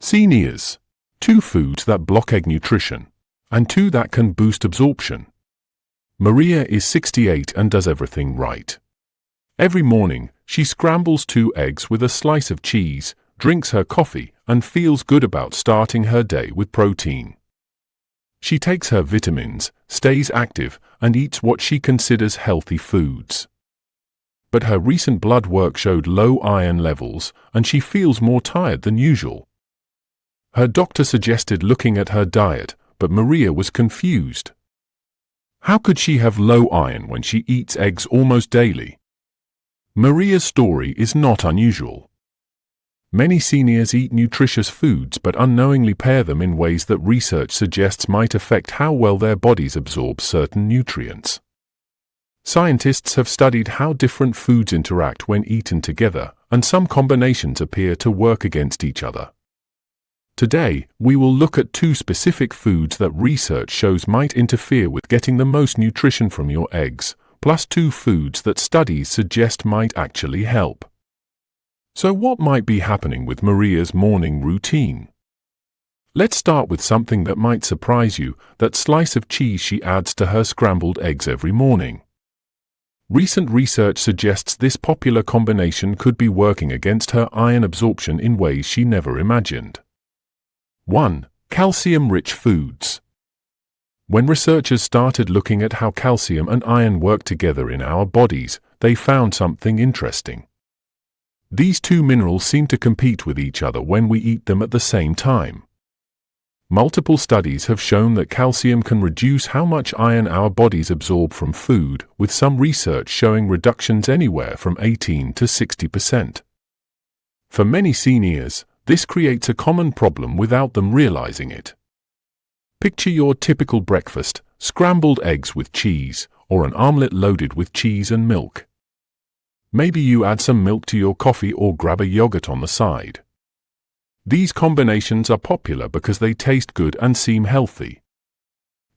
Seniors. 2 foods that block egg nutrition, and 2 that can boost absorption. Maria is 68 and does everything right. Every morning, she scrambles 2 eggs with a slice of cheese, drinks her coffee, and feels good about starting her day with protein. She takes her vitamins, stays active, and eats what she considers healthy foods. But her recent blood work showed low iron levels, and she feels more tired than usual. Her doctor suggested looking at her diet, but Maria was confused. How could she have low iron when she eats eggs almost daily? Maria's story is not unusual. Many seniors eat nutritious foods but unknowingly pair them in ways that research suggests might affect how well their bodies absorb certain nutrients. Scientists have studied how different foods interact when eaten together, and some combinations appear to work against each other. Today, we will look at 2 specific foods that research shows might interfere with getting the most nutrition from your eggs, plus 2 foods that studies suggest might actually help. So what might be happening with Maria's morning routine? Let's start with something that might surprise you, that slice of cheese she adds to her scrambled eggs every morning. Recent research suggests this popular combination could be working against her iron absorption in ways she never imagined. 1. Calcium-rich foods. When researchers started looking at how calcium and iron work together in our bodies, they found something interesting. These 2 minerals seem to compete with each other when we eat them at the same time. Multiple studies have shown that calcium can reduce how much iron our bodies absorb from food, with some research showing reductions anywhere from 18 to 60%. For many seniors, this creates a common problem without them realizing it. Picture your typical breakfast: scrambled eggs with cheese, or an omelette loaded with cheese and milk. Maybe you add some milk to your coffee or grab a yogurt on the side. These combinations are popular because they taste good and seem healthy.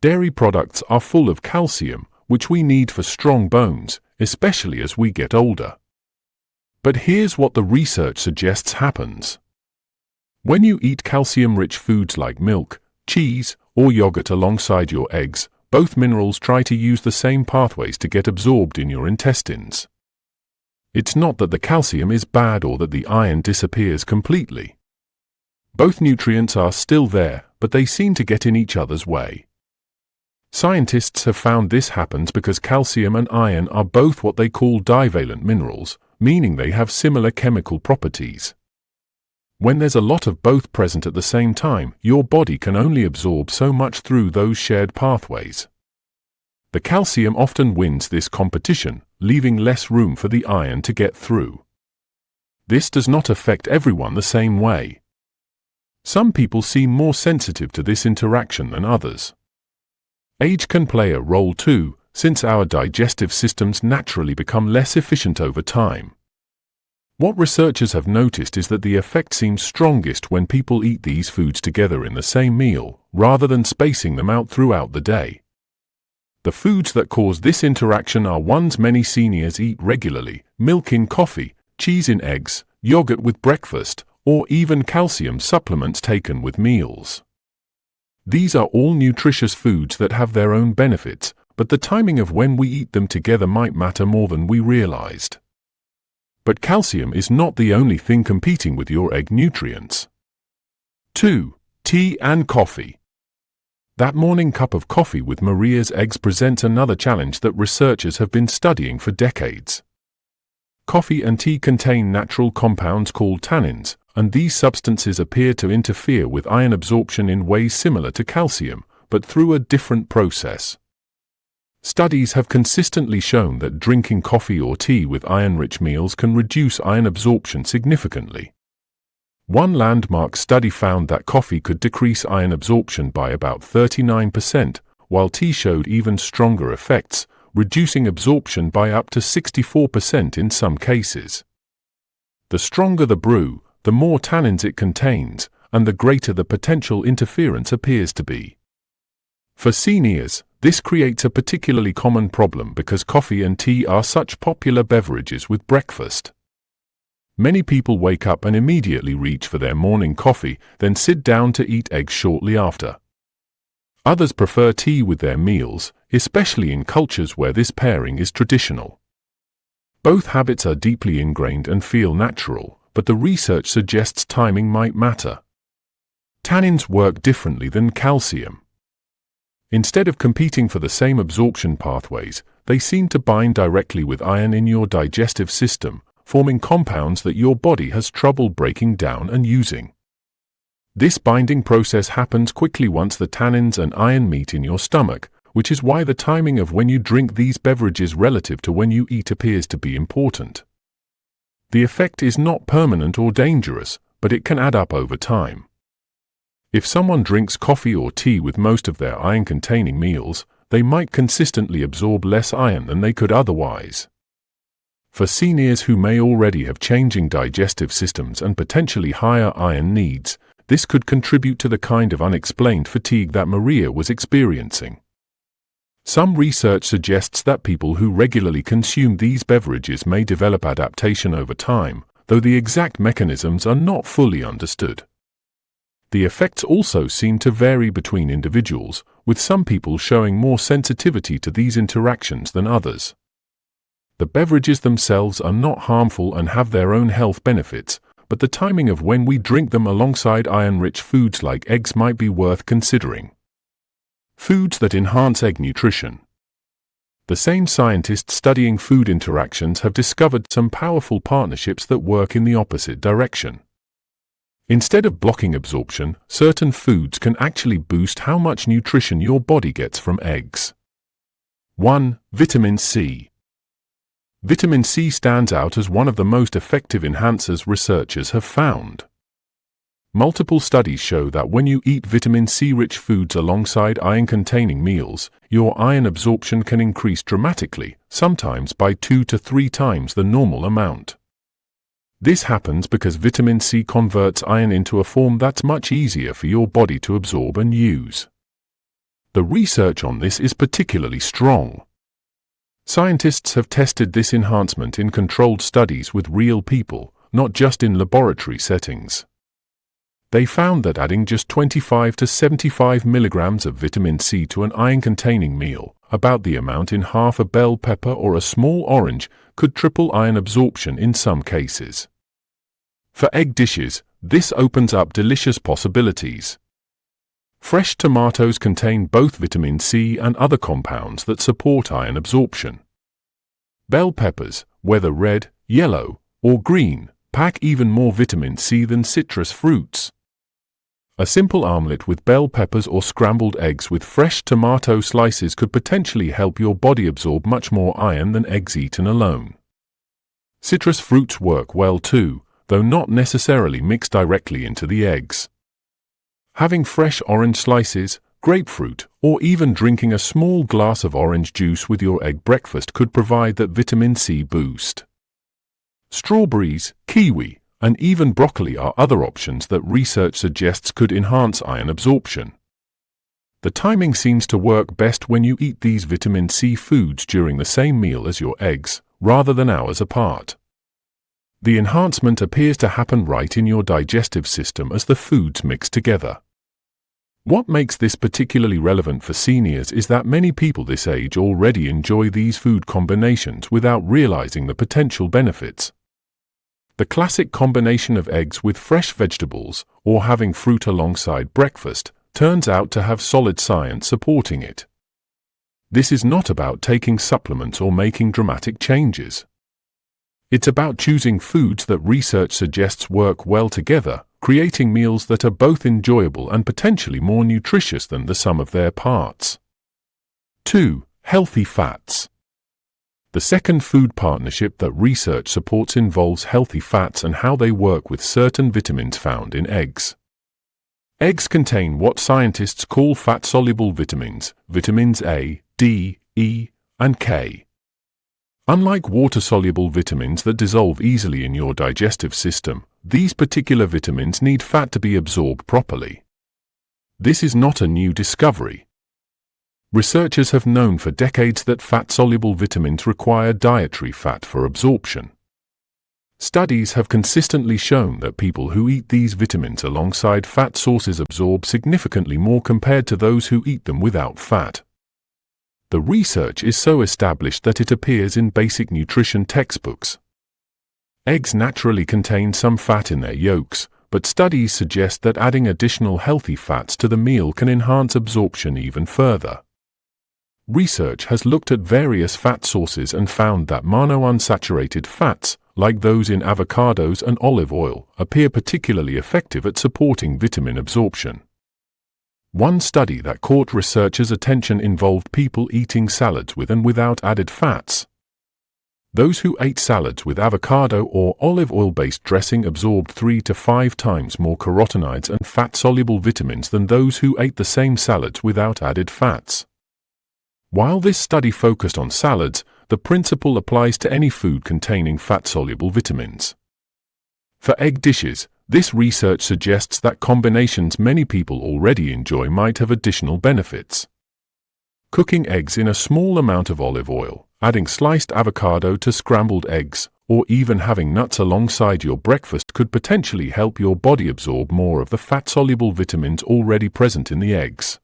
Dairy products are full of calcium, which we need for strong bones, especially as we get older. But here's what the research suggests happens. When you eat calcium-rich foods like milk, cheese, or yogurt alongside your eggs, both minerals try to use the same pathways to get absorbed in your intestines. It's not that the calcium is bad or that the iron disappears completely. Both nutrients are still there, but they seem to get in each other's way. Scientists have found this happens because calcium and iron are both what they call divalent minerals, meaning they have similar chemical properties. When there's a lot of both present at the same time, your body can only absorb so much through those shared pathways. The calcium often wins this competition, leaving less room for the iron to get through. This does not affect everyone the same way. Some people seem more sensitive to this interaction than others. Age can play a role too, since our digestive systems naturally become less efficient over time. What researchers have noticed is that the effect seems strongest when people eat these foods together in the same meal, rather than spacing them out throughout the day. The foods that cause this interaction are ones many seniors eat regularly: milk in coffee, cheese in eggs, yogurt with breakfast, or even calcium supplements taken with meals. These are all nutritious foods that have their own benefits, but the timing of when we eat them together might matter more than we realized. But calcium is not the only thing competing with your egg nutrients. 2. Tea and coffee. That morning cup of coffee with Maria's eggs presents another challenge that researchers have been studying for decades. Coffee and tea contain natural compounds called tannins, and these substances appear to interfere with iron absorption in ways similar to calcium, but through a different process. Studies have consistently shown that drinking coffee or tea with iron-rich meals can reduce iron absorption significantly. One landmark study found that coffee could decrease iron absorption by about 39%, while tea showed even stronger effects, reducing absorption by up to 64% in some cases. The stronger the brew, the more tannins it contains, and the greater the potential interference appears to be. For seniors, this creates a particularly common problem because coffee and tea are such popular beverages with breakfast. Many people wake up and immediately reach for their morning coffee, then sit down to eat eggs shortly after. Others prefer tea with their meals, especially in cultures where this pairing is traditional. Both habits are deeply ingrained and feel natural, but the research suggests timing might matter. Tannins work differently than calcium. Instead of competing for the same absorption pathways, they seem to bind directly with iron in your digestive system, forming compounds that your body has trouble breaking down and using. This binding process happens quickly once the tannins and iron meet in your stomach, which is why the timing of when you drink these beverages relative to when you eat appears to be important. The effect is not permanent or dangerous, but it can add up over time. If someone drinks coffee or tea with most of their iron-containing meals, they might consistently absorb less iron than they could otherwise. For seniors who may already have changing digestive systems and potentially higher iron needs, this could contribute to the kind of unexplained fatigue that Maria was experiencing. Some research suggests that people who regularly consume these beverages may develop adaptation over time, though the exact mechanisms are not fully understood. The effects also seem to vary between individuals, with some people showing more sensitivity to these interactions than others. The beverages themselves are not harmful and have their own health benefits, but the timing of when we drink them alongside iron-rich foods like eggs might be worth considering. Foods that enhance egg nutrition. The same scientists studying food interactions have discovered some powerful partnerships that work in the opposite direction. Instead of blocking absorption, certain foods can actually boost how much nutrition your body gets from eggs. 1. Vitamin C. Vitamin C stands out as one of the most effective enhancers researchers have found. Multiple studies show that when you eat vitamin C-rich foods alongside iron-containing meals, your iron absorption can increase dramatically, sometimes by 2 to 3 times the normal amount. This happens because vitamin C converts iron into a form that's much easier for your body to absorb and use. The research on this is particularly strong. Scientists have tested this enhancement in controlled studies with real people, not just in laboratory settings. They found that adding just 25 to 75 milligrams of vitamin C to an iron-containing meal, about the amount in half a bell pepper or a small orange, could triple iron absorption in some cases. For egg dishes, this opens up delicious possibilities. Fresh tomatoes contain both vitamin C and other compounds that support iron absorption. Bell peppers, whether red, yellow, or green, pack even more vitamin C than citrus fruits. A simple omelette with bell peppers or scrambled eggs with fresh tomato slices could potentially help your body absorb much more iron than eggs eaten alone. Citrus fruits work well too, though not necessarily mixed directly into the eggs. Having fresh orange slices, grapefruit, or even drinking a small glass of orange juice with your egg breakfast could provide that vitamin C boost. Strawberries, kiwi, and even broccoli are other options that research suggests could enhance iron absorption. The timing seems to work best when you eat these vitamin C foods during the same meal as your eggs, rather than hours apart. The enhancement appears to happen right in your digestive system as the foods mix together. What makes this particularly relevant for seniors is that many people this age already enjoy these food combinations without realizing the potential benefits. The classic combination of eggs with fresh vegetables, or having fruit alongside breakfast, turns out to have solid science supporting it. This is not about taking supplements or making dramatic changes. It's about choosing foods that research suggests work well together, creating meals that are both enjoyable and potentially more nutritious than the sum of their parts. 2. Healthy fats. The second food partnership that research supports involves healthy fats and how they work with certain vitamins found in eggs. Eggs contain what scientists call fat-soluble vitamins, vitamins A, D, E, and K. Unlike water-soluble vitamins that dissolve easily in your digestive system, these particular vitamins need fat to be absorbed properly. This is not a new discovery. Researchers have known for decades that fat-soluble vitamins require dietary fat for absorption. Studies have consistently shown that people who eat these vitamins alongside fat sources absorb significantly more compared to those who eat them without fat. The research is so established that it appears in basic nutrition textbooks. Eggs naturally contain some fat in their yolks, but studies suggest that adding additional healthy fats to the meal can enhance absorption even further. Research has looked at various fat sources and found that monounsaturated fats, like those in avocados and olive oil, appear particularly effective at supporting vitamin absorption. One study that caught researchers' attention involved people eating salads with and without added fats. Those who ate salads with avocado or olive oil-based dressing absorbed 3 to 5 times more carotenoids and fat-soluble vitamins than those who ate the same salads without added fats. While this study focused on salads, the principle applies to any food containing fat-soluble vitamins. For egg dishes, this research suggests that combinations many people already enjoy might have additional benefits. Cooking eggs in a small amount of olive oil, adding sliced avocado to scrambled eggs, or even having nuts alongside your breakfast could potentially help your body absorb more of the fat-soluble vitamins already present in the eggs.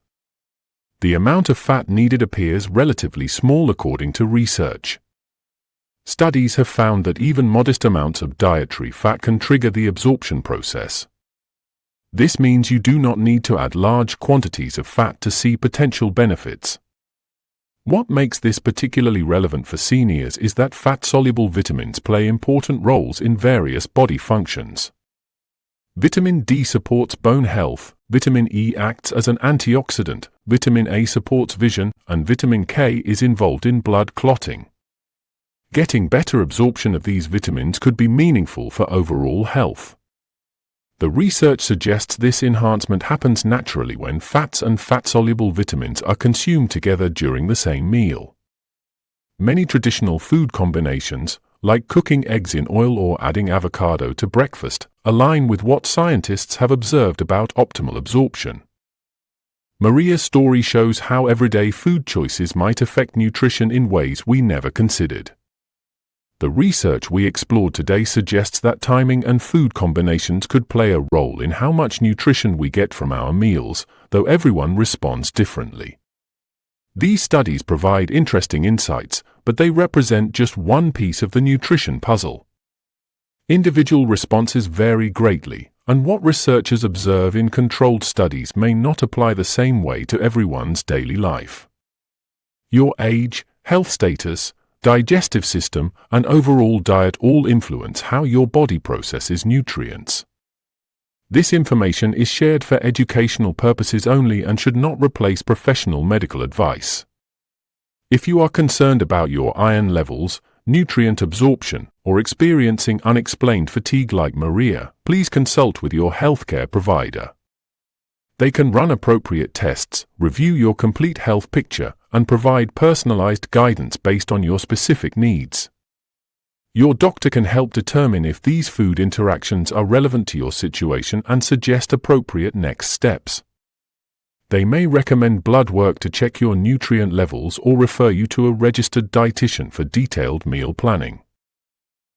The amount of fat needed appears relatively small according to research. Studies have found that even modest amounts of dietary fat can trigger the absorption process. This means you do not need to add large quantities of fat to see potential benefits. What makes this particularly relevant for seniors is that fat-soluble vitamins play important roles in various body functions. Vitamin D supports bone health, vitamin E acts as an antioxidant, vitamin A supports vision, and vitamin K is involved in blood clotting. Getting better absorption of these vitamins could be meaningful for overall health. The research suggests this enhancement happens naturally when fats and fat-soluble vitamins are consumed together during the same meal. Many traditional food combinations, like cooking eggs in oil or adding avocado to breakfast, align with what scientists have observed about optimal absorption. Maria's story shows how everyday food choices might affect nutrition in ways we never considered. The research we explored today suggests that timing and food combinations could play a role in how much nutrition we get from our meals, though everyone responds differently. These studies provide interesting insights, but they represent just one piece of the nutrition puzzle. Individual responses vary greatly, and what researchers observe in controlled studies may not apply the same way to everyone's daily life. Your age, health status, digestive system, and overall diet all influence how your body processes nutrients. This information is shared for educational purposes only and should not replace professional medical advice. If you are concerned about your iron levels, nutrient absorption, or experiencing unexplained fatigue like Maria, please consult with your healthcare provider. They can run appropriate tests, review your complete health picture, and provide personalized guidance based on your specific needs. Your doctor can help determine if these food interactions are relevant to your situation and suggest appropriate next steps. They may recommend blood work to check your nutrient levels or refer you to a registered dietitian for detailed meal planning.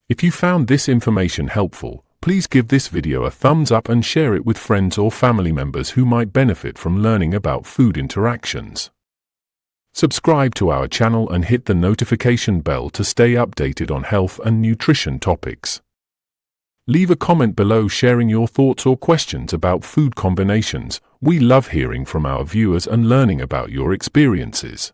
If you found this information helpful, please give this video a thumbs up and share it with friends or family members who might benefit from learning about food interactions. Subscribe to our channel and hit the notification bell to stay updated on health and nutrition topics. Leave a comment below sharing your thoughts or questions about food combinations. We love hearing from our viewers and learning about your experiences.